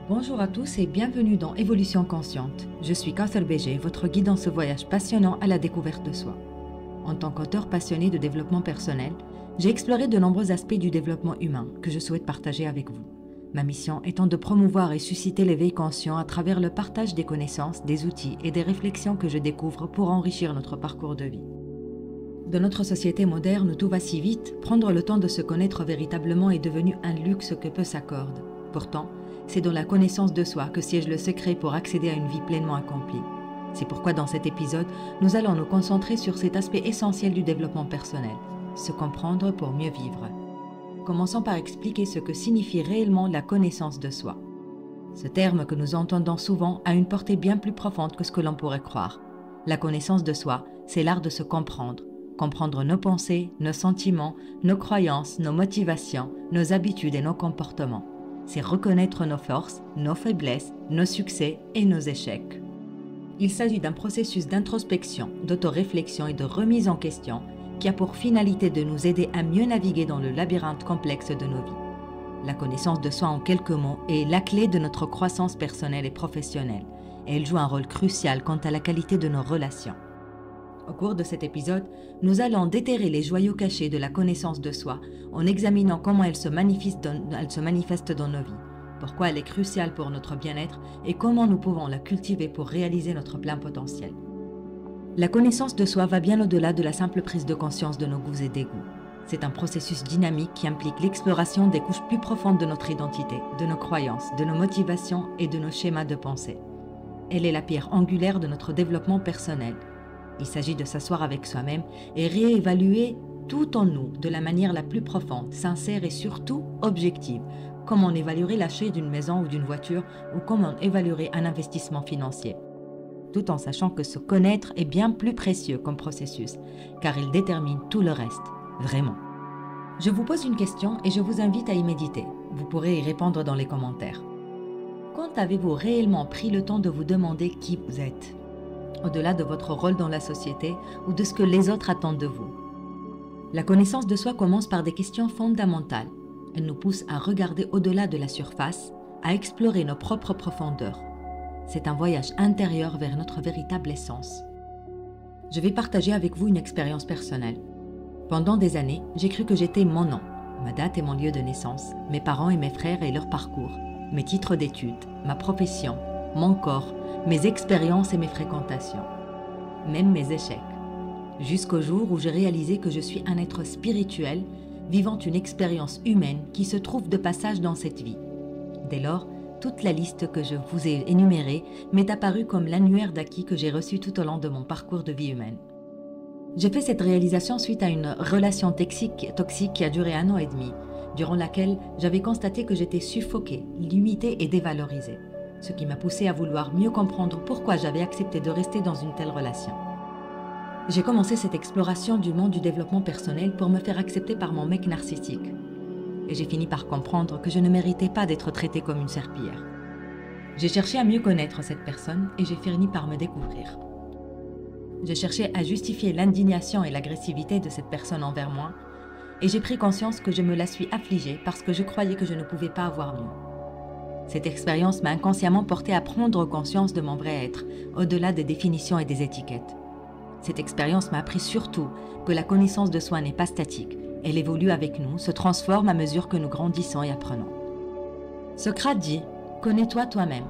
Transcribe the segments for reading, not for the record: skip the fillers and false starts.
Bonjour à tous et bienvenue dans Évolution Consciente. Je suis Kauthar Béger, votre guide dans ce voyage passionnant à la découverte de soi. En tant qu'auteur passionné de développement personnel, j'ai exploré de nombreux aspects du développement humain que je souhaite partager avec vous. Ma mission étant de promouvoir et susciter l'éveil conscient à travers le partage des connaissances, des outils et des réflexions que je découvre pour enrichir notre parcours de vie. Dans notre société moderne où tout va si vite, prendre le temps de se connaître véritablement est devenu un luxe que peu s'accordent. Pourtant, c'est dans la connaissance de soi que siège le secret pour accéder à une vie pleinement accomplie. C'est pourquoi dans cet épisode, nous allons nous concentrer sur cet aspect essentiel du développement personnel, se comprendre pour mieux vivre. Commençons par expliquer ce que signifie réellement la connaissance de soi. Ce terme que nous entendons souvent a une portée bien plus profonde que ce que l'on pourrait croire. La connaissance de soi, c'est l'art de se comprendre. Comprendre nos pensées, nos sentiments, nos croyances, nos motivations, nos habitudes et nos comportements. C'est reconnaître nos forces, nos faiblesses, nos succès et nos échecs. Il s'agit d'un processus d'introspection, d'autoréflexion et de remise en question qui a pour finalité de nous aider à mieux naviguer dans le labyrinthe complexe de nos vies. La connaissance de soi en quelques mots est la clé de notre croissance personnelle et professionnelle et elle joue un rôle crucial quant à la qualité de nos relations. Au cours de cet épisode, nous allons déterrer les joyaux cachés de la connaissance de soi en examinant comment elle se manifeste dans nos vies, pourquoi elle est cruciale pour notre bien-être et comment nous pouvons la cultiver pour réaliser notre plein potentiel. La connaissance de soi va bien au-delà de la simple prise de conscience de nos goûts et dégoûts. C'est un processus dynamique qui implique l'exploration des couches plus profondes de notre identité, de nos croyances, de nos motivations et de nos schémas de pensée. Elle est la pierre angulaire de notre développement personnel. Il s'agit de s'asseoir avec soi-même et réévaluer tout en nous de la manière la plus profonde, sincère et surtout objective, comme on évaluerait l'achat d'une maison ou d'une voiture ou comme on évaluerait un investissement financier. Tout en sachant que se connaître est bien plus précieux comme processus, car il détermine tout le reste, vraiment. Je vous pose une question et je vous invite à y méditer. Vous pourrez y répondre dans les commentaires. Quand avez-vous réellement pris le temps de vous demander qui vous êtes ? Au-delà de votre rôle dans la société ou de ce que les autres attendent de vous. La connaissance de soi commence par des questions fondamentales. Elle nous pousse à regarder au-delà de la surface, à explorer nos propres profondeurs. C'est un voyage intérieur vers notre véritable essence. Je vais partager avec vous une expérience personnelle. Pendant des années, j'ai cru que j'étais mon nom, ma date et mon lieu de naissance, mes parents et mes frères et leur parcours, mes titres d'études, ma profession, mon corps, mes expériences et mes fréquentations, même mes échecs, jusqu'au jour où j'ai réalisé que je suis un être spirituel vivant une expérience humaine qui se trouve de passage dans cette vie. Dès lors, toute la liste que je vous ai énumérée m'est apparue comme l'annuaire d'acquis que j'ai reçu tout au long de mon parcours de vie humaine. J'ai fait cette réalisation suite à une relation toxique qui a duré 1 an et demi, durant laquelle j'avais constaté que j'étais suffoquée, limitée et dévalorisée. Ce qui m'a poussé à vouloir mieux comprendre pourquoi j'avais accepté de rester dans une telle relation. J'ai commencé cette exploration du monde du développement personnel pour me faire accepter par mon mec narcissique. Et j'ai fini par comprendre que je ne méritais pas d'être traitée comme une serpillière. J'ai cherché à mieux connaître cette personne et j'ai fini par me découvrir. J'ai cherché à justifier l'indignation et l'agressivité de cette personne envers moi et j'ai pris conscience que je me la suis affligée parce que je croyais que je ne pouvais pas avoir mieux. Cette expérience m'a inconsciemment porté à prendre conscience de mon vrai être, au-delà des définitions et des étiquettes. Cette expérience m'a appris surtout que la connaissance de soi n'est pas statique. Elle évolue avec nous, se transforme à mesure que nous grandissons et apprenons. Socrate dit « Connais-toi toi-même ».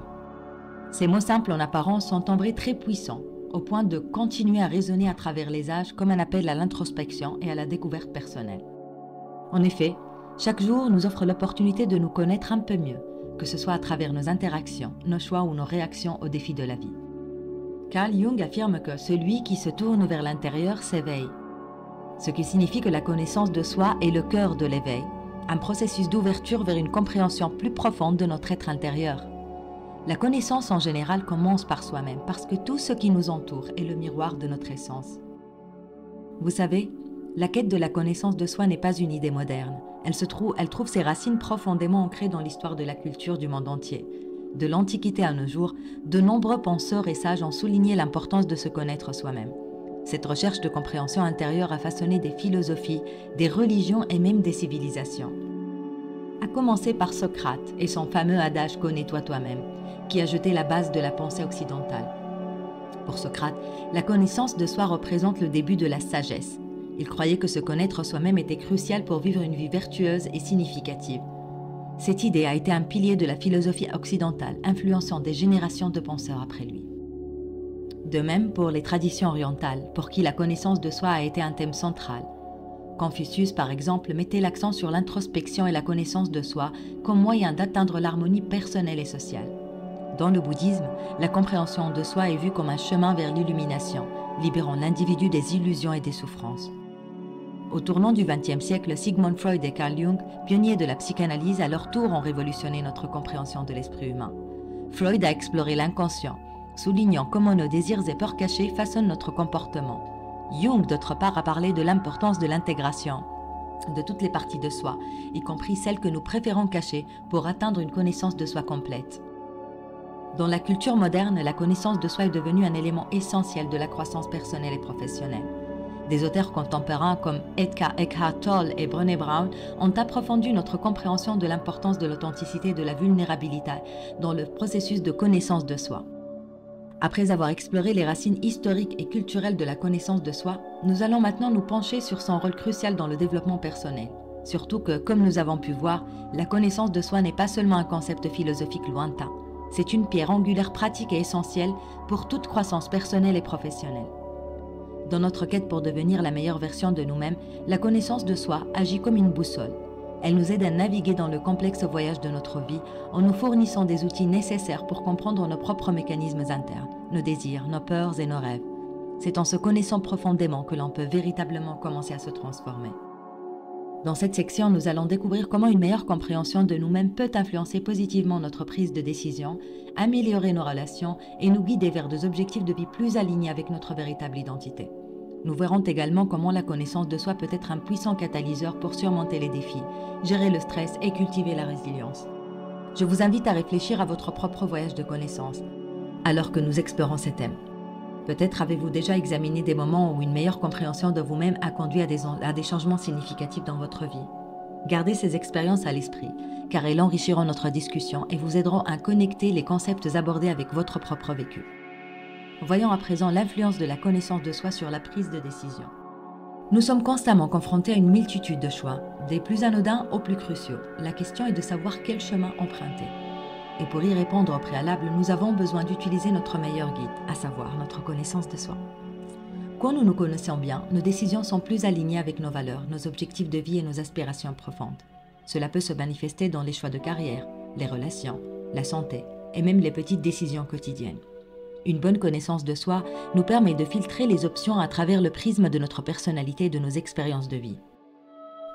Ces mots simples en apparence sont en vrai très puissants, au point de continuer à résonner à travers les âges comme un appel à l'introspection et à la découverte personnelle. En effet, chaque jour nous offre l'opportunité de nous connaître un peu mieux, que ce soit à travers nos interactions, nos choix ou nos réactions aux défis de la vie. Carl Jung affirme que celui qui se tourne vers l'intérieur s'éveille, ce qui signifie que la connaissance de soi est le cœur de l'éveil, un processus d'ouverture vers une compréhension plus profonde de notre être intérieur. La connaissance en général commence par soi-même parce que tout ce qui nous entoure est le miroir de notre essence. Vous savez, la quête de la connaissance de soi n'est pas une idée moderne. Elle trouve ses racines profondément ancrées dans l'histoire de la culture du monde entier. De l'Antiquité à nos jours, de nombreux penseurs et sages ont souligné l'importance de se connaître soi-même. Cette recherche de compréhension intérieure a façonné des philosophies, des religions et même des civilisations. à commencer par Socrate et son fameux adage « Connais-toi toi-même », qui a jeté la base de la pensée occidentale. Pour Socrate, la connaissance de soi représente le début de la sagesse. Il croyait que se connaître soi-même était crucial pour vivre une vie vertueuse et significative. Cette idée a été un pilier de la philosophie occidentale, influençant des générations de penseurs après lui. De même pour les traditions orientales, pour qui la connaissance de soi a été un thème central. Confucius, par exemple, mettait l'accent sur l'introspection et la connaissance de soi comme moyen d'atteindre l'harmonie personnelle et sociale. Dans le bouddhisme, la compréhension de soi est vue comme un chemin vers l'illumination, libérant l'individu des illusions et des souffrances. Au tournant du XXe siècle, Sigmund Freud et Carl Jung, pionniers de la psychanalyse, à leur tour ont révolutionné notre compréhension de l'esprit humain. Freud a exploré l'inconscient, soulignant comment nos désirs et peurs cachés façonnent notre comportement. Jung, d'autre part, a parlé de l'importance de l'intégration de toutes les parties de soi, y compris celles que nous préférons cacher pour atteindre une connaissance de soi complète. Dans la culture moderne, la connaissance de soi est devenue un élément essentiel de la croissance personnelle et professionnelle. Des auteurs contemporains comme Edgar Eckhart Tolle et Brené Brown ont approfondi notre compréhension de l'importance de l'authenticité et de la vulnérabilité dans le processus de connaissance de soi. Après avoir exploré les racines historiques et culturelles de la connaissance de soi, nous allons maintenant nous pencher sur son rôle crucial dans le développement personnel. Surtout que, comme nous avons pu voir, la connaissance de soi n'est pas seulement un concept philosophique lointain. C'est une pierre angulaire pratique et essentielle pour toute croissance personnelle et professionnelle. Dans notre quête pour devenir la meilleure version de nous-mêmes, la connaissance de soi agit comme une boussole. Elle nous aide à naviguer dans le complexe voyage de notre vie en nous fournissant des outils nécessaires pour comprendre nos propres mécanismes internes, nos désirs, nos peurs et nos rêves. C'est en se connaissant profondément que l'on peut véritablement commencer à se transformer. Dans cette section, nous allons découvrir comment une meilleure compréhension de nous-mêmes peut influencer positivement notre prise de décision, améliorer nos relations et nous guider vers des objectifs de vie plus alignés avec notre véritable identité. Nous verrons également comment la connaissance de soi peut être un puissant catalyseur pour surmonter les défis, gérer le stress et cultiver la résilience. Je vous invite à réfléchir à votre propre voyage de connaissance, alors que nous explorons ces thèmes. Peut-être avez-vous déjà examiné des moments où une meilleure compréhension de vous-même a conduit à des changements significatifs dans votre vie. Gardez ces expériences à l'esprit, car elles enrichiront notre discussion et vous aideront à connecter les concepts abordés avec votre propre vécu. Voyons à présent l'influence de la connaissance de soi sur la prise de décision. Nous sommes constamment confrontés à une multitude de choix, des plus anodins aux plus cruciaux. La question est de savoir quel chemin emprunter. Et pour y répondre au préalable, nous avons besoin d'utiliser notre meilleur guide, à savoir notre connaissance de soi. Quand nous nous connaissons bien, nos décisions sont plus alignées avec nos valeurs, nos objectifs de vie et nos aspirations profondes. Cela peut se manifester dans les choix de carrière, les relations, la santé et même les petites décisions quotidiennes. Une bonne connaissance de soi nous permet de filtrer les options à travers le prisme de notre personnalité et de nos expériences de vie.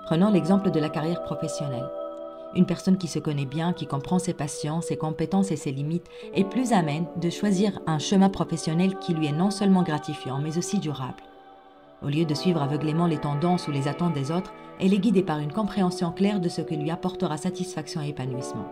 Prenons l'exemple de la carrière professionnelle. Une personne qui se connaît bien, qui comprend ses passions, ses compétences et ses limites, est plus amène de choisir un chemin professionnel qui lui est non seulement gratifiant, mais aussi durable. Au lieu de suivre aveuglément les tendances ou les attentes des autres, elle est guidée par une compréhension claire de ce qui lui apportera satisfaction et épanouissement.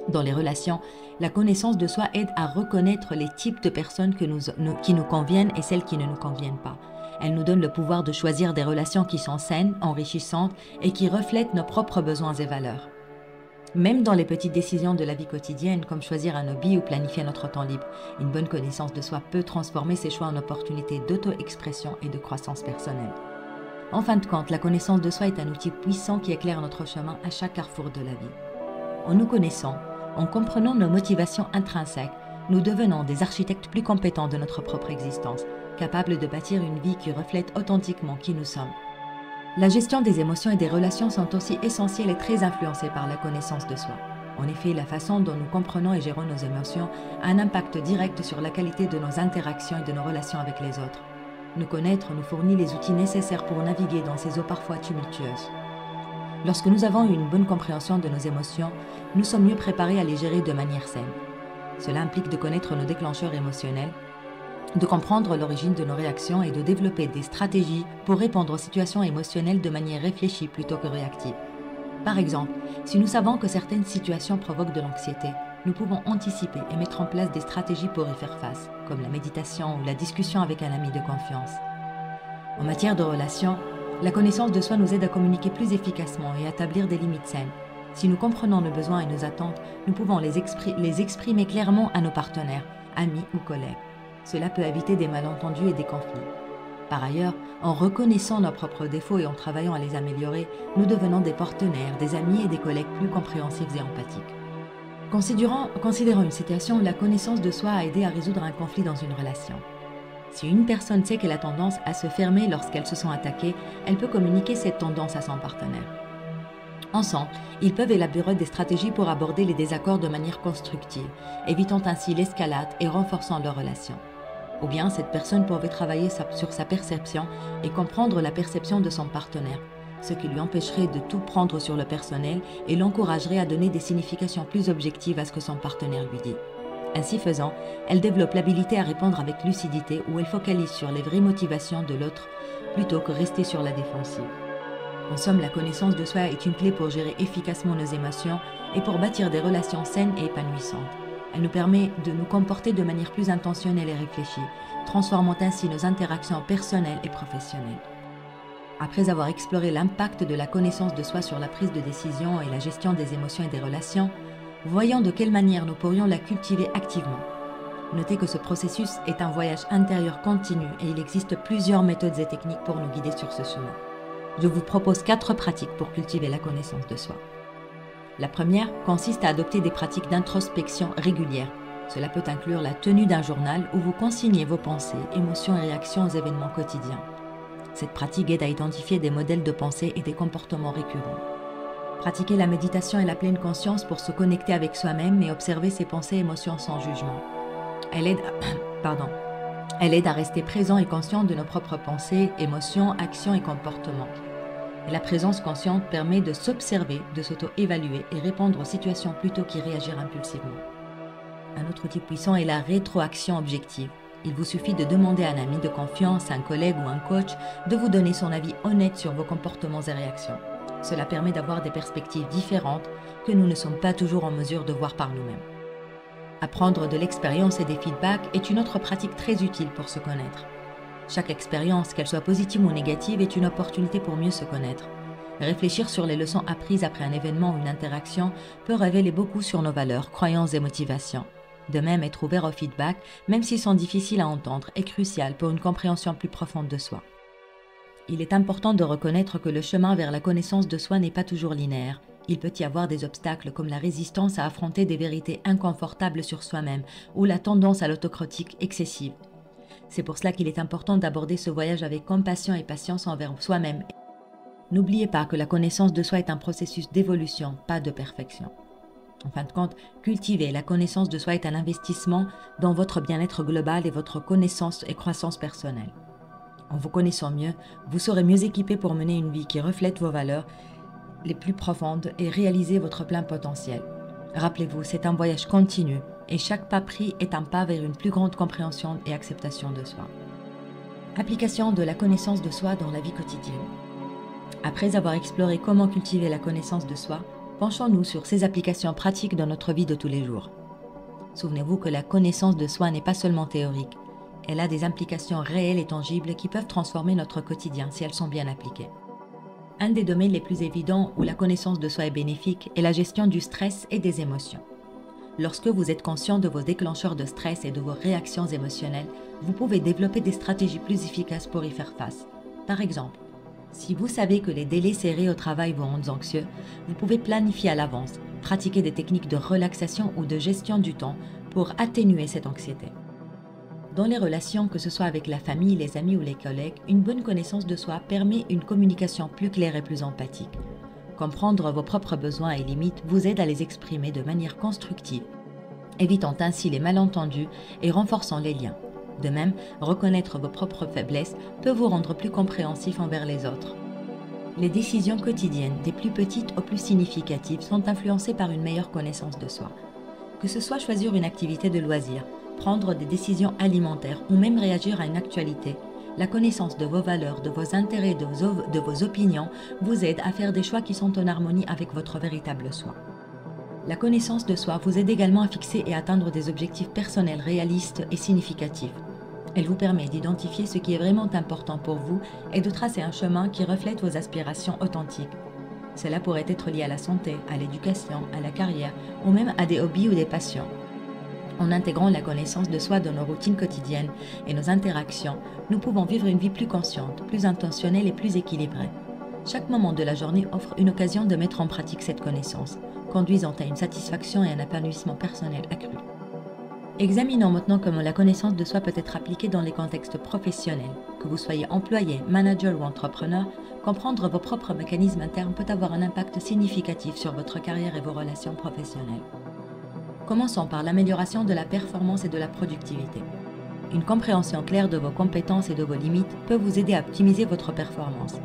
Dans les relations, la connaissance de soi aide à reconnaître les types de personnes qui nous conviennent et celles qui ne nous conviennent pas. Elle nous donne le pouvoir de choisir des relations qui sont saines, enrichissantes et qui reflètent nos propres besoins et valeurs. Même dans les petites décisions de la vie quotidienne, comme choisir un hobby ou planifier notre temps libre, une bonne connaissance de soi peut transformer ces choix en opportunités d'auto-expression et de croissance personnelle. En fin de compte, la connaissance de soi est un outil puissant qui éclaire notre chemin à chaque carrefour de la vie. En nous connaissant, en comprenant nos motivations intrinsèques, nous devenons des architectes plus compétents de notre propre existence, capables de bâtir une vie qui reflète authentiquement qui nous sommes. La gestion des émotions et des relations sont aussi essentielles et très influencées par la connaissance de soi. En effet, la façon dont nous comprenons et gérons nos émotions a un impact direct sur la qualité de nos interactions et de nos relations avec les autres. Nous connaître nous fournit les outils nécessaires pour naviguer dans ces eaux parfois tumultueuses. Lorsque nous avons une bonne compréhension de nos émotions, nous sommes mieux préparés à les gérer de manière saine. Cela implique de connaître nos déclencheurs émotionnels, de comprendre l'origine de nos réactions et de développer des stratégies pour répondre aux situations émotionnelles de manière réfléchie plutôt que réactive. Par exemple, si nous savons que certaines situations provoquent de l'anxiété, nous pouvons anticiper et mettre en place des stratégies pour y faire face, comme la méditation ou la discussion avec un ami de confiance. En matière de relations, la connaissance de soi nous aide à communiquer plus efficacement et à établir des limites saines. Si nous comprenons nos besoins et nos attentes, nous pouvons les exprimer clairement à nos partenaires, amis ou collègues. Cela peut éviter des malentendus et des conflits. Par ailleurs, en reconnaissant nos propres défauts et en travaillant à les améliorer, nous devenons des partenaires, des amis et des collègues plus compréhensifs et empathiques. Considérons une situation où la connaissance de soi a aidé à résoudre un conflit dans une relation. Si une personne sait qu'elle a tendance à se fermer lorsqu'elle se sent attaquée, elle peut communiquer cette tendance à son partenaire. Ensemble, ils peuvent élaborer des stratégies pour aborder les désaccords de manière constructive, évitant ainsi l'escalade et renforçant leur relation. Ou bien cette personne pourrait travailler sur sa perception et comprendre la perception de son partenaire, ce qui lui empêcherait de tout prendre sur le personnel et l'encouragerait à donner des significations plus objectives à ce que son partenaire lui dit. Ainsi faisant, elle développe l'habilité à répondre avec lucidité où elle focalise sur les vraies motivations de l'autre plutôt que rester sur la défensive. En somme, la connaissance de soi est une clé pour gérer efficacement nos émotions et pour bâtir des relations saines et épanouissantes. Elle nous permet de nous comporter de manière plus intentionnelle et réfléchie, transformant ainsi nos interactions personnelles et professionnelles. Après avoir exploré l'impact de la connaissance de soi sur la prise de décision et la gestion des émotions et des relations, voyons de quelle manière nous pourrions la cultiver activement. Notez que ce processus est un voyage intérieur continu et il existe plusieurs méthodes et techniques pour nous guider sur ce chemin. Je vous propose 4 pratiques pour cultiver la connaissance de soi. La première consiste à adopter des pratiques d'introspection régulières. Cela peut inclure la tenue d'un journal où vous consignez vos pensées, émotions et réactions aux événements quotidiens. Cette pratique aide à identifier des modèles de pensée et des comportements récurrents. Pratiquer la méditation et la pleine conscience pour se connecter avec soi-même et observer ses pensées et émotions sans jugement. Elle aide à rester présent et conscient de nos propres pensées, émotions, actions et comportements. La présence consciente permet de s'observer, de s'auto-évaluer et répondre aux situations plutôt qu'y réagir impulsivement. Un autre outil puissant est la rétroaction objective. Il vous suffit de demander à un ami de confiance, un collègue ou un coach de vous donner son avis honnête sur vos comportements et réactions. Cela permet d'avoir des perspectives différentes que nous ne sommes pas toujours en mesure de voir par nous-mêmes. Apprendre de l'expérience et des feedbacks est une autre pratique très utile pour se connaître. Chaque expérience, qu'elle soit positive ou négative, est une opportunité pour mieux se connaître. Réfléchir sur les leçons apprises après un événement ou une interaction peut révéler beaucoup sur nos valeurs, croyances et motivations. De même, être ouvert au feedback, même s'ils sont difficiles à entendre, est crucial pour une compréhension plus profonde de soi. Il est important de reconnaître que le chemin vers la connaissance de soi n'est pas toujours linéaire. Il peut y avoir des obstacles comme la résistance à affronter des vérités inconfortables sur soi-même ou la tendance à l'autocritique excessive. C'est pour cela qu'il est important d'aborder ce voyage avec compassion et patience envers soi-même. N'oubliez pas que la connaissance de soi est un processus d'évolution, pas de perfection. En fin de compte, cultiver la connaissance de soi est un investissement dans votre bien-être global et votre connaissance et croissance personnelle. En vous connaissant mieux, vous serez mieux équipé pour mener une vie qui reflète vos valeurs les plus profondes et réaliser votre plein potentiel. Rappelez-vous, c'est un voyage continu et chaque pas pris est un pas vers une plus grande compréhension et acceptation de soi. Application de la connaissance de soi dans la vie quotidienne. Après avoir exploré comment cultiver la connaissance de soi, penchons-nous sur ces applications pratiques dans notre vie de tous les jours. Souvenez-vous que la connaissance de soi n'est pas seulement théorique. Elle a des implications réelles et tangibles qui peuvent transformer notre quotidien si elles sont bien appliquées. Un des domaines les plus évidents où la connaissance de soi est bénéfique est la gestion du stress et des émotions. Lorsque vous êtes conscient de vos déclencheurs de stress et de vos réactions émotionnelles, vous pouvez développer des stratégies plus efficaces pour y faire face. Par exemple, si vous savez que les délais serrés au travail vous rendent anxieux, vous pouvez planifier à l'avance, pratiquer des techniques de relaxation ou de gestion du temps pour atténuer cette anxiété. Dans les relations, que ce soit avec la famille, les amis ou les collègues, une bonne connaissance de soi permet une communication plus claire et plus empathique. Comprendre vos propres besoins et limites vous aide à les exprimer de manière constructive, évitant ainsi les malentendus et renforçant les liens. De même, reconnaître vos propres faiblesses peut vous rendre plus compréhensif envers les autres. Les décisions quotidiennes, des plus petites aux plus significatives, sont influencées par une meilleure connaissance de soi. Que ce soit choisir une activité de loisir, prendre des décisions alimentaires ou même réagir à une actualité, la connaissance de vos valeurs, de vos intérêts, de vos opinions vous aide à faire des choix qui sont en harmonie avec votre véritable soi. La connaissance de soi vous aide également à fixer et atteindre des objectifs personnels réalistes et significatifs. Elle vous permet d'identifier ce qui est vraiment important pour vous et de tracer un chemin qui reflète vos aspirations authentiques. Cela pourrait être lié à la santé, à l'éducation, à la carrière ou même à des hobbies ou des passions. En intégrant la connaissance de soi dans nos routines quotidiennes et nos interactions, nous pouvons vivre une vie plus consciente, plus intentionnelle et plus équilibrée. Chaque moment de la journée offre une occasion de mettre en pratique cette connaissance, conduisant à une satisfaction et un épanouissement personnel accru. Examinons maintenant comment la connaissance de soi peut être appliquée dans les contextes professionnels. Que vous soyez employé, manager ou entrepreneur, comprendre vos propres mécanismes internes peut avoir un impact significatif sur votre carrière et vos relations professionnelles. Commençons par l'amélioration de la performance et de la productivité. Une compréhension claire de vos compétences et de vos limites peut vous aider à optimiser votre performance.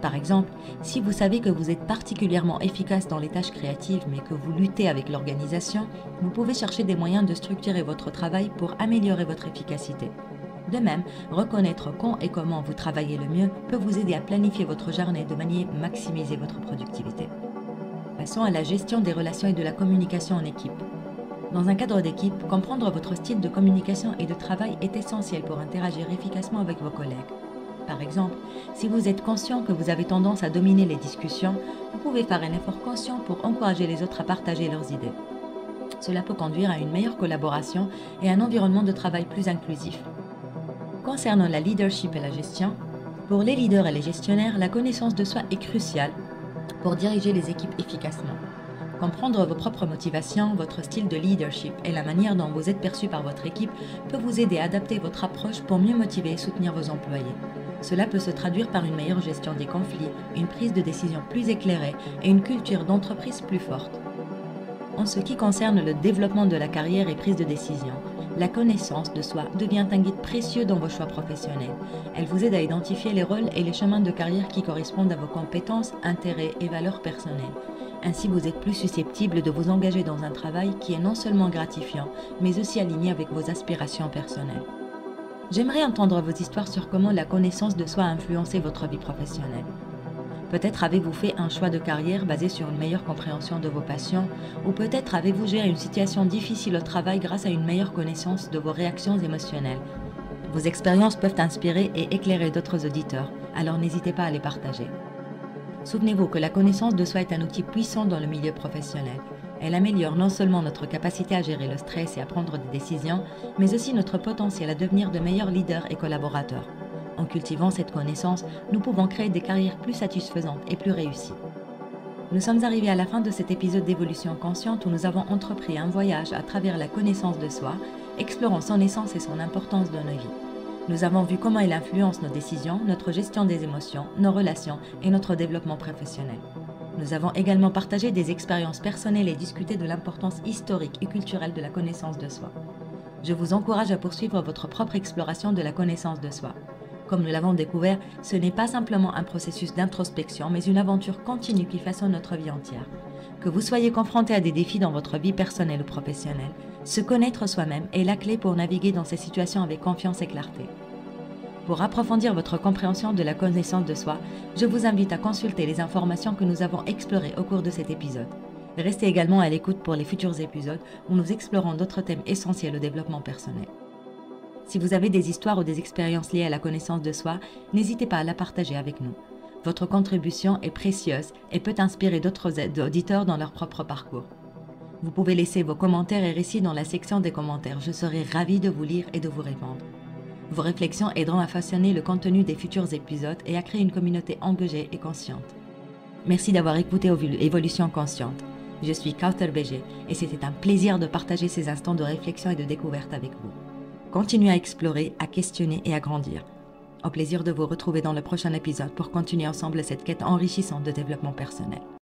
Par exemple, si vous savez que vous êtes particulièrement efficace dans les tâches créatives mais que vous luttez avec l'organisation, vous pouvez chercher des moyens de structurer votre travail pour améliorer votre efficacité. De même, reconnaître quand et comment vous travaillez le mieux peut vous aider à planifier votre journée de manière à maximiser votre productivité. Passons à la gestion des relations et de la communication en équipe. Dans un cadre d'équipe, comprendre votre style de communication et de travail est essentiel pour interagir efficacement avec vos collègues. Par exemple, si vous êtes conscient que vous avez tendance à dominer les discussions, vous pouvez faire un effort conscient pour encourager les autres à partager leurs idées. Cela peut conduire à une meilleure collaboration et un environnement de travail plus inclusif. Concernant la leadership et la gestion, pour les leaders et les gestionnaires, la connaissance de soi est cruciale pour diriger les équipes efficacement. Comprendre vos propres motivations, votre style de leadership et la manière dont vous êtes perçu par votre équipe peut vous aider à adapter votre approche pour mieux motiver et soutenir vos employés. Cela peut se traduire par une meilleure gestion des conflits, une prise de décision plus éclairée et une culture d'entreprise plus forte. En ce qui concerne le développement de la carrière et prise de décision, la connaissance de soi devient un guide précieux dans vos choix professionnels. Elle vous aide à identifier les rôles et les chemins de carrière qui correspondent à vos compétences, intérêts et valeurs personnelles. Ainsi, vous êtes plus susceptible de vous engager dans un travail qui est non seulement gratifiant, mais aussi aligné avec vos aspirations personnelles. J'aimerais entendre vos histoires sur comment la connaissance de soi a influencé votre vie professionnelle. Peut-être avez-vous fait un choix de carrière basé sur une meilleure compréhension de vos passions, ou peut-être avez-vous géré une situation difficile au travail grâce à une meilleure connaissance de vos réactions émotionnelles. Vos expériences peuvent inspirer et éclairer d'autres auditeurs, alors n'hésitez pas à les partager. Souvenez-vous que la connaissance de soi est un outil puissant dans le milieu professionnel. Elle améliore non seulement notre capacité à gérer le stress et à prendre des décisions, mais aussi notre potentiel à devenir de meilleurs leaders et collaborateurs. En cultivant cette connaissance, nous pouvons créer des carrières plus satisfaisantes et plus réussies. Nous sommes arrivés à la fin de cet épisode d'Évolution Consciente où nous avons entrepris un voyage à travers la connaissance de soi, explorant son essence et son importance dans nos vies. Nous avons vu comment elle influence nos décisions, notre gestion des émotions, nos relations et notre développement professionnel. Nous avons également partagé des expériences personnelles et discuté de l'importance historique et culturelle de la connaissance de soi. Je vous encourage à poursuivre votre propre exploration de la connaissance de soi. Comme nous l'avons découvert, ce n'est pas simplement un processus d'introspection, mais une aventure continue qui façonne notre vie entière. Que vous soyez confronté à des défis dans votre vie personnelle ou professionnelle, se connaître soi-même est la clé pour naviguer dans ces situations avec confiance et clarté. Pour approfondir votre compréhension de la connaissance de soi, je vous invite à consulter les informations que nous avons explorées au cours de cet épisode. Restez également à l'écoute pour les futurs épisodes où nous explorons d'autres thèmes essentiels au développement personnel. Si vous avez des histoires ou des expériences liées à la connaissance de soi, n'hésitez pas à la partager avec nous. Votre contribution est précieuse et peut inspirer d'autres auditeurs dans leur propre parcours. Vous pouvez laisser vos commentaires et récits dans la section des commentaires. Je serai ravie de vous lire et de vous répondre. Vos réflexions aideront à façonner le contenu des futurs épisodes et à créer une communauté engagée et consciente. Merci d'avoir écouté Évolution Consciente. Je suis Kauthar Béger et c'était un plaisir de partager ces instants de réflexion et de découverte avec vous. Continuez à explorer, à questionner et à grandir. Au plaisir de vous retrouver dans le prochain épisode pour continuer ensemble cette quête enrichissante de développement personnel.